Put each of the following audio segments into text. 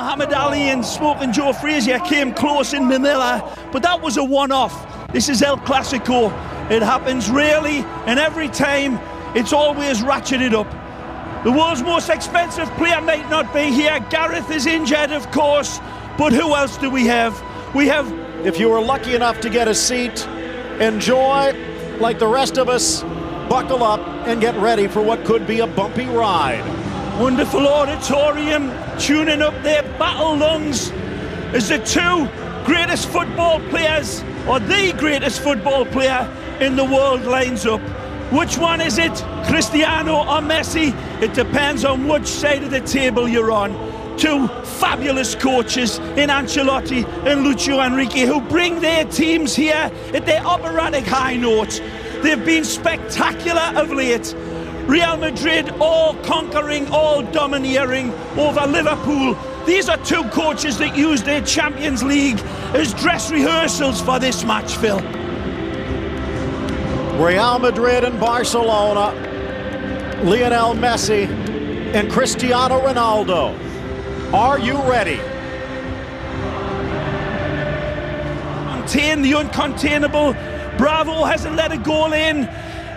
Muhammad Ali and Smoking Joe Frazier came close in Manila, but that was a one-off. This is El Clasico. It happens rarely, and every time it's always ratcheted up. The world's most expensive player might not be here. Gareth is injured, of course, but who else do we have? We have... If you were lucky enough to get a seat, enjoy, like the rest of us, buckle up and get ready for what could be a bumpy ride. Wonderful auditorium, tuning up their battle lungs as the two greatest football players, or the greatest football player in the world, lines up. Which one is it? Cristiano or Messi? It depends on which side of the table you're on. Two fabulous coaches in Ancelotti and Lucio Enrique, who bring their teams here at their operatic high notes. They've been spectacular of late. Real Madrid all conquering, all domineering over Liverpool. These are two coaches that use their Champions League as dress rehearsals for this match, Phil. Real Madrid and Barcelona, Lionel Messi and Cristiano Ronaldo. Are you ready? Contain the uncontainable. Bravo hasn't let a goal in.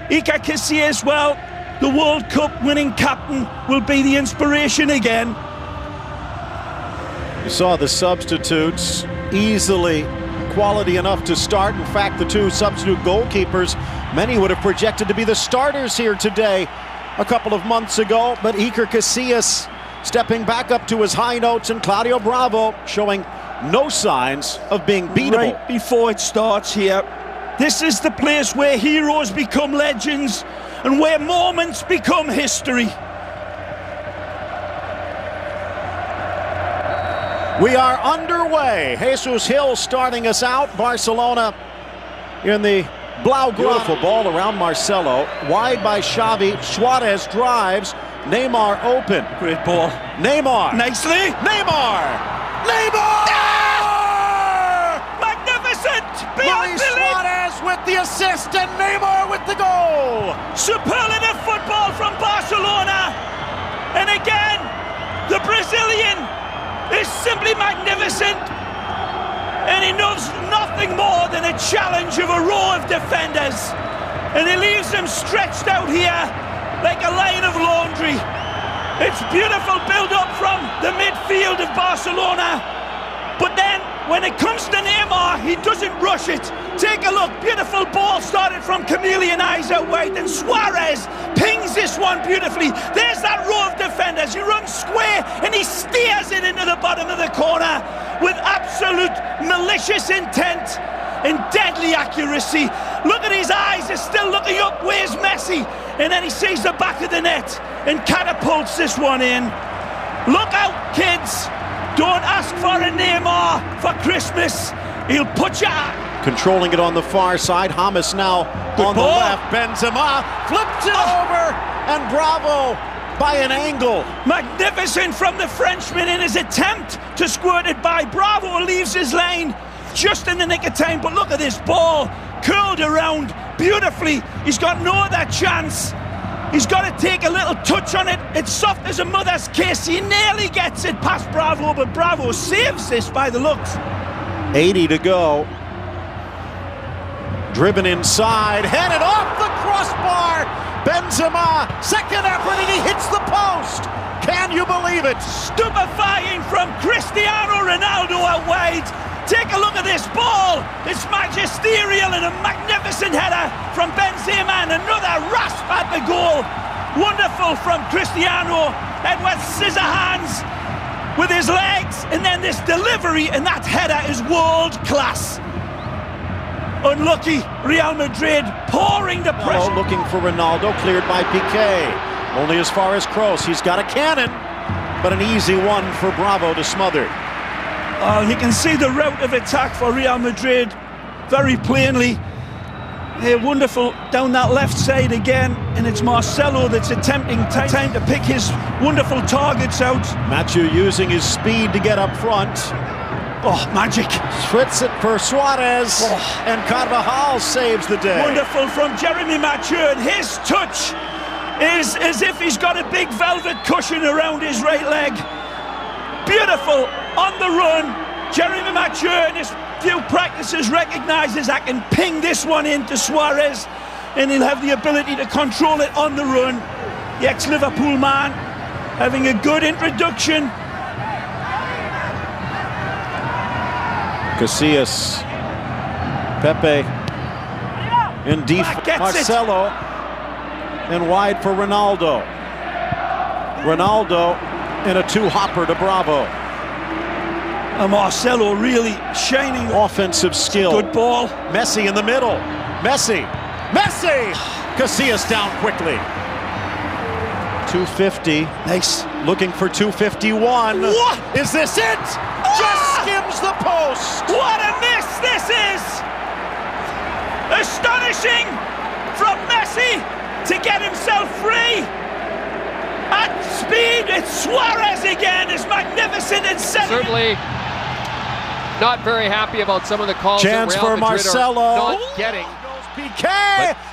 Iker Casillas, well, the World Cup winning captain, will be the inspiration again. You saw the substitutes, easily quality enough to start. In fact, the two substitute goalkeepers, many would have projected to be the starters here today a couple of months ago, but Iker Casillas stepping back up to his high notes, and Claudio Bravo showing no signs of being beatable. Right before it starts here, this is the place where heroes become legends and where moments become history. We are underway. Jesus Hill starting us out. Barcelona in the Blaugrana. Beautiful ball around Marcelo. Wide by Xavi. Suarez drives. Neymar open. Great ball. Neymar. Nicely. Neymar. Neymar! Ah! Magnificent! Beyond Luis belief! Suarez with the assist and Neymar with the goal. Superlative football from Barcelona. And again, the Brazilian is simply magnificent, and he knows nothing more than a challenge of a row of defenders, and he leaves them stretched out here like a line of laundry. It's beautiful build-up from the midfield of Barcelona, but then when it comes to Neymar, he doesn't rush it. Take a look, beautiful ball started from chameleon eyes out wide, and Suarez pings this one beautifully. There's that row of defenders. He runs square and he steers it into the bottom of the corner with absolute malicious intent and deadly accuracy. Look at his eyes, they're still looking up. Where's Messi? And then he sees the back of the net and catapults this one in. Look out, kids. Don't ask for a Neymar for Christmas. He'll put you out. Controlling it on the far side. Hamas now on the left. Benzema flips it over, and Bravo by an angle. Magnificent from the Frenchman in his attempt to squirt it by. Bravo leaves his lane just in the nick of time, but look at this ball curled around beautifully. He's got no other chance. He's got to take a little touch on it. It's soft as a mother's kiss. He nearly gets it past Bravo, but Bravo saves this by the looks. 80 to go. Driven inside, headed off the crossbar. Benzema, second effort, and he hits the post. Can you believe it? Stupefying from Cristiano Ronaldo out wide. Take a look at this ball. It's magisterial and a magnificent header from Benzema, and another rasp at the goal. Wonderful from Cristiano. Edward Scissorhands with his legs, and then this delivery, and that header is world class. Unlucky Real Madrid pouring the pressure. Looking for Ronaldo, cleared by Piqué. Only as far as Kroos. He's got a cannon, but an easy one for Bravo to smother. You can see the route of attack for Real Madrid very plainly. Wonderful down that left side again, and it's Marcelo that's attempting time to pick his wonderful targets out. Mathieu using his speed to get up front. Oh, magic. Fritz it for Suarez, and Carvajal saves the day. Wonderful from Jeremy Mathieu, and his touch is as if he's got a big velvet cushion around his right leg. Beautiful on the run. Jeremy Mature in his few practices recognises I can ping this one into Suarez, and he'll have the ability to control it on the run. The ex-Liverpool man having a good introduction. Casillas, Pepe in deep, Marcelo, and wide for Ronaldo. Ronaldo in a two-hopper to Bravo. And Marcelo really shining. Offensive skill. Good ball. Messi in the middle. Messi! Casillas down quickly. 250. Nice. Looking for 251. What? Is this it? Just skims the post. What a miss this is! Astonishing from Messi to get himself free. At speed, it's Suarez again. It's magnificent and certainly not very happy about some of the calls. Chance for Marcelo. Not getting. PK,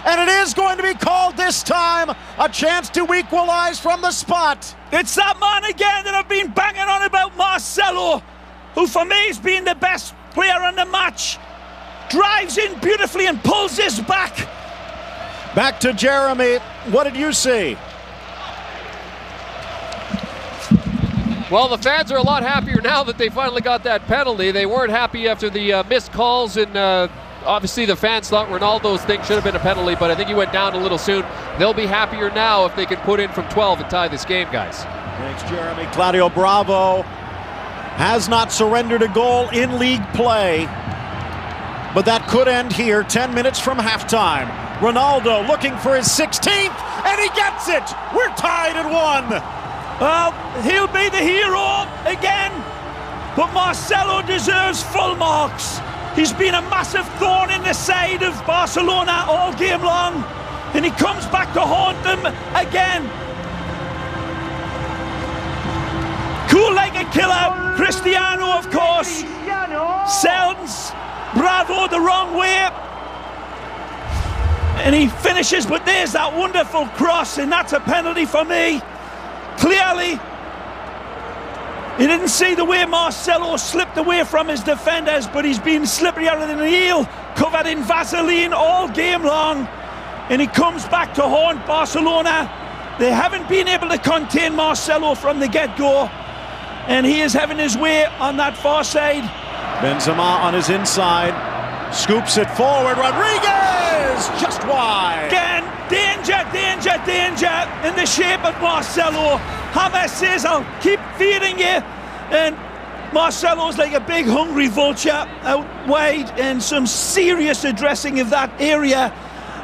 and it is going to be called this time. A chance to equalize from the spot. It's that man again that I've been banging on about, Marcelo, who for me has been the best player in the match. Drives in beautifully and pulls this back. Back to Jeremy. What did you see? Well, the fans are a lot happier now that they finally got that penalty. They weren't happy after the missed calls, and obviously the fans thought Ronaldo's thing should have been a penalty, but I think he went down a little soon. They'll be happier now if they can put in from 12 and tie this game, guys. Thanks, Jeremy. Claudio Bravo has not surrendered a goal in league play, but that could end here 10 minutes from halftime. Ronaldo looking for his 16th, and he gets it! We're tied at 1. Well, he'll be the hero again, but Marcelo deserves full marks. He's been a massive thorn in the side of Barcelona all game long, and he comes back to haunt them again. Cool like a killer. Cristiano, of course, sends Bravo the wrong way, and he finishes, but there's that wonderful cross, and that's a penalty for me. Clearly, he didn't see the way Marcelo slipped away from his defenders, but he's been slipperier than an eel, covered in Vaseline all game long, and he comes back to haunt Barcelona. They haven't been able to contain Marcelo from the get-go, and he is having his way on that far side. Benzema on his inside, scoops it forward. Rodriguez just wide. Again, danger, danger, danger in the shape of Marcelo. James says, I'll keep feeding you, and Marcelo's like a big hungry vulture out wide, and some serious addressing of that area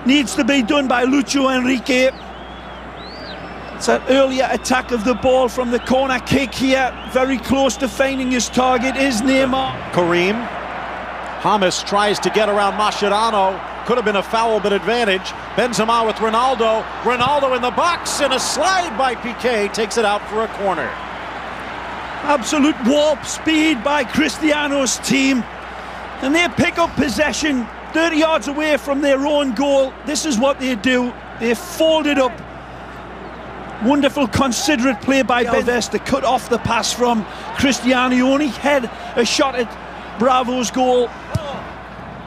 needs to be done by Lucho Enrique. It's an earlier attack of the ball from the corner kick here, very close to finding his target is Neymar. Karim. James tries to get around Mascherano. Could have been a foul, but advantage. Benzema with Ronaldo. Ronaldo in the box, and a slide by Piqué takes it out for a corner. Absolute warp speed by Cristiano's team, and they pick up possession 30 yards away from their own goal. This is what they do. They fold it up. Wonderful considerate play by Alves to cut off the pass from Cristiano. He only had a shot at Bravo's goal.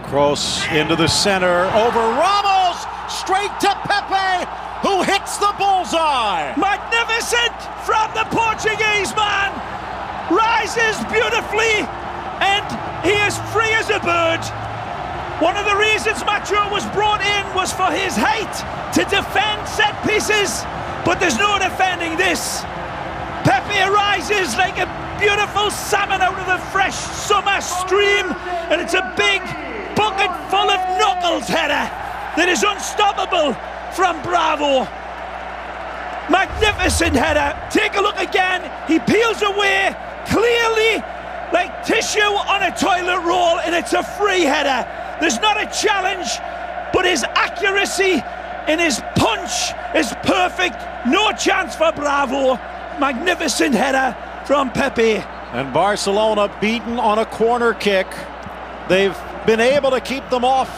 Kroos into the center, over Ramos, straight to Pepe, who hits the bullseye. Magnificent from the Portuguese man. Rises beautifully, and he is free as a bird. One of the reasons Macho was brought in was for his height to defend set pieces, but there's no defending this. Pepe rises like a beautiful salmon out of a fresh summer stream, and it's a big bucket full of knuckles header that is unstoppable from Bravo. Magnificent header. Take a look again. He peels away clearly like tissue on a toilet roll, and it's a free header. There's not a challenge, but his accuracy and his punch is perfect. No chance for Bravo. Magnificent header from Pepe. And Barcelona beaten on a corner kick. They've been able to keep them off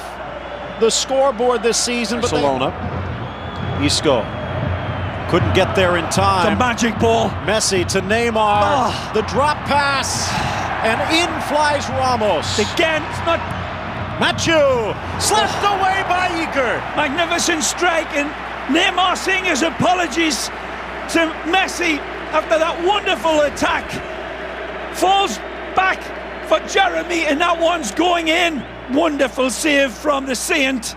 the scoreboard this season. Barcelona. Isco. Couldn't get there in time. The magic ball. Messi to Neymar. The drop pass. And in flies Ramos. Again, it's not... Machu slapped away by Iker. Magnificent strike, and Neymar saying his apologies to Messi after that wonderful attack. Falls back for Jeremy, and that one's going in. Wonderful save from the Saint.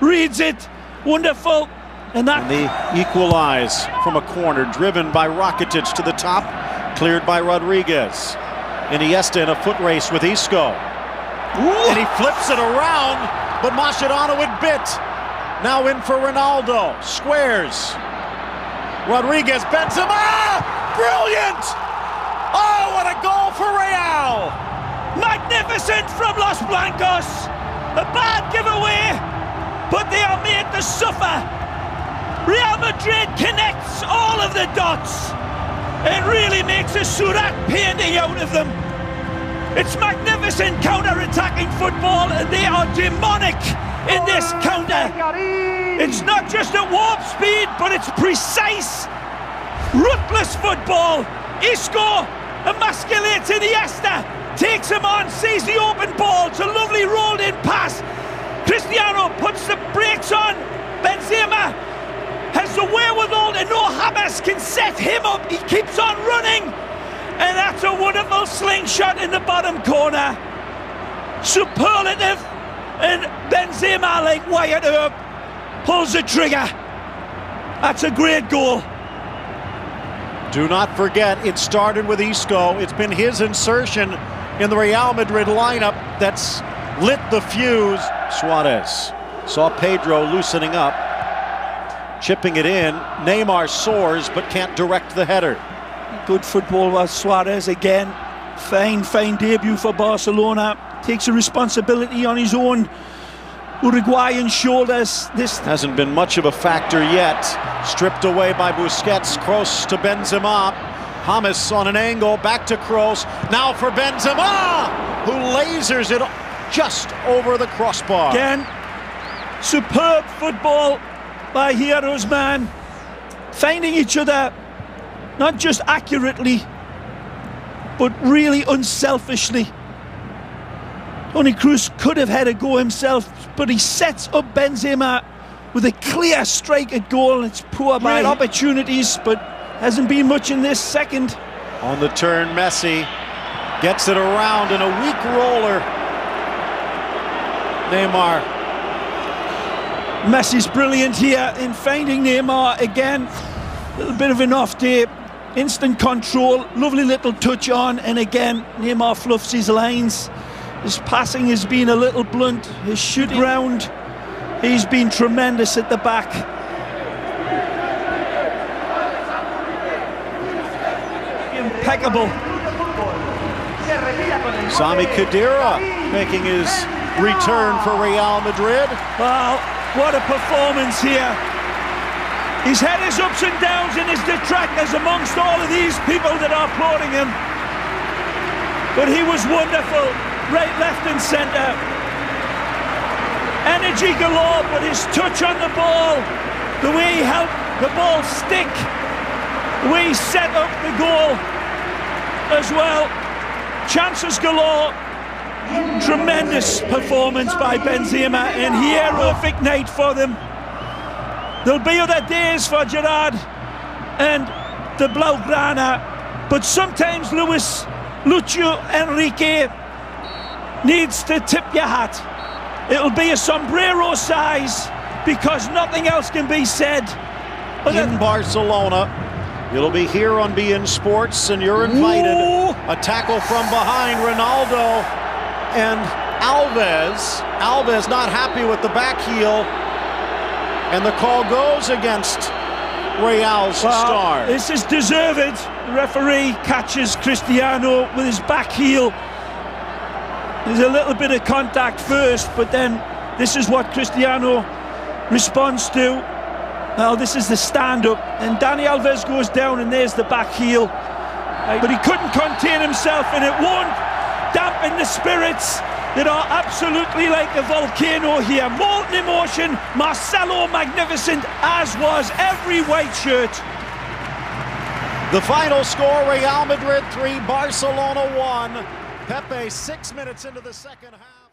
Reads it. Wonderful. And they equalize from a corner, driven by Rakitic to the top, cleared by Rodriguez. Iniesta in a foot race with Isco. Ooh. And he flips it around, but Mascherano with bit. Now in for Ronaldo. Squares. Rodriguez, Benzema! Brilliant! Oh, what a goal for Real! Magnificent from Los Blancos. A bad giveaway, but they are made to suffer. Real Madrid connects all of the dots and really makes a Surat painting out of them. It's magnificent counter-attacking football, and they are demonic in this counter. It's not just at warp speed, but it's precise, ruthless football. Isco emasculates Iniesta, takes him on, sees the open ball. It's a lovely rolled-in pass. Cristiano puts the brakes on. Benzema has the wherewithal, and no Hamas can set him up. He keeps on running. And that's a wonderful slingshot in the bottom corner. Superlative. And Benzema, like Wyatt Earp, pulls the trigger. That's a great goal. Do not forget, it started with Isco. It's been his insertion in the Real Madrid lineup that's lit the fuse. Suarez saw Pedro loosening up, chipping it in. Neymar soars but can't direct the header. Good football was Suarez again. Fine debut for Barcelona. Takes a responsibility on his own Uruguayan shoulders. This hasn't been much of a factor yet. Stripped away by Busquets. Kroos to Benzema. James on an angle, back to Kroos. Now for Benzema, who lasers it just over the crossbar. Again, superb football by Heroes man. Finding each other, not just accurately, but really unselfishly. Toni Kroos could have had a go himself, but he sets up Benzema with a clear strike at goal. It's poor by opportunities, but hasn't been much in this second. On the turn, Messi gets it around in a weak roller. Neymar. Messi's brilliant here in finding Neymar again. A little bit of an off day. Instant control, lovely little touch on, and again Neymar fluffs his lines. His passing has been a little blunt. His shooting round, he's been tremendous at the back. Impeccable. Sami Khedira making his return for Real Madrid. Wow, what a performance here. He's had his ups and downs and his detractors amongst all of these people that are applauding him. But he was wonderful, right, left and centre. Energy galore, but his touch on the ball, the way he helped the ball stick, the way he set up the goal as well. Chances galore. Tremendous performance by Benzema, and here, perfect night for them. There'll be other days for Gerard and the Blaugrana, but sometimes Lucio Enrique needs to tip your hat. It'll be a sombrero size, because nothing else can be said. In Barcelona, it'll be here on beIN Sports, and you're invited. Ooh. A tackle from behind, Ronaldo and Alves. Alves not happy with the back heel. And the call goes against Real's star. This is deserved. The referee catches Cristiano with his back heel. There's a little bit of contact first, but then this is what Cristiano responds to. Now this is the stand-up, and Dani Alves goes down, and there's the back heel. But he couldn't contain himself, and it won't dampen the spirits that are absolutely like a volcano here. Molten emotion. Marcelo magnificent, as was every white shirt. The final score, Real Madrid 3, Barcelona 1. Pepe 6 minutes into the second half.